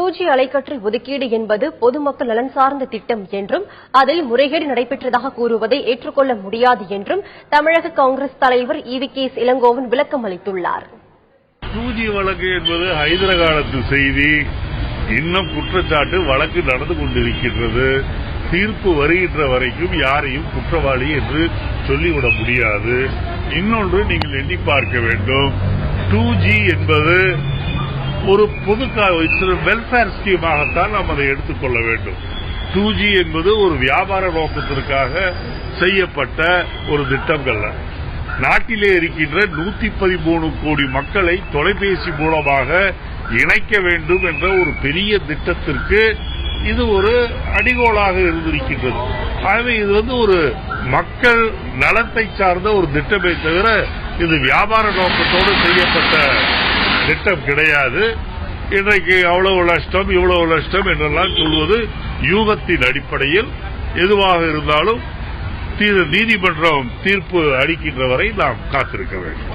2G அலைக்கற்றை ஒதுக்கீடு என்பது பொதுமக்கள் நலன் சார்ந்த திட்டம் என்றும் அதில் முறைகேடு நடைபெற்றதாக கூறுவதை ஏற்றுக்கொள்ள முடியாது என்றும் தமிழக காங்கிரஸ் தலைவர் EVK இளங்கோவன் விளக்கம் அளித்துள்ளார். 2G வழக்கு என்பது ஹைதராபாத்து செய்தி. இன்னும் குற்றச்சாட்டு வழக்கு நடந்து கொண்டிருக்கின்றது. தீர்ப்பு வருகின்ற வரைக்கும் யாரையும் குற்றவாளி என்று சொல்லிவிட முடியாது. இன்னொன்று நீங்கள் எண்ணி பார்க்க வேண்டும். 2G என்பது ஒரு பொது வெல்ஃபேர் ஸ்கீமாகத்தான் நாம் அதை எடுத்துக்கொள்ள வேண்டும். 2G என்பது ஒரு வியாபார நோக்கத்திற்காக செய்யப்பட்ட ஒரு திட்டங்கள். நாட்டிலே இருக்கின்ற 113 கோடி மக்களை தொலைபேசி மூலமாக இணைக்க வேண்டும் என்ற ஒரு பெரிய திட்டத்திற்கு இது ஒரு அடிகோலாக இருந்திருக்கின்றது. ஆகவே இது ஒரு மக்கள் நலத்தை சார்ந்த ஒரு திட்டமே தவிர இது வியாபார நோக்கத்தோடு செய்யப்பட்ட திட்டம் கிடையாது. இன்றைக்கு அவ்வளவு நஷ்டம் இவ்வளவு நஷ்டம் என்றெல்லாம் சொல்வது யூகத்தின் அடிப்படையில். எதுவாக இருந்தாலும் நீதிமன்றம் தீர்ப்பு அளிக்கின்ற வரை நாம் காத்திருக்க வேண்டும்.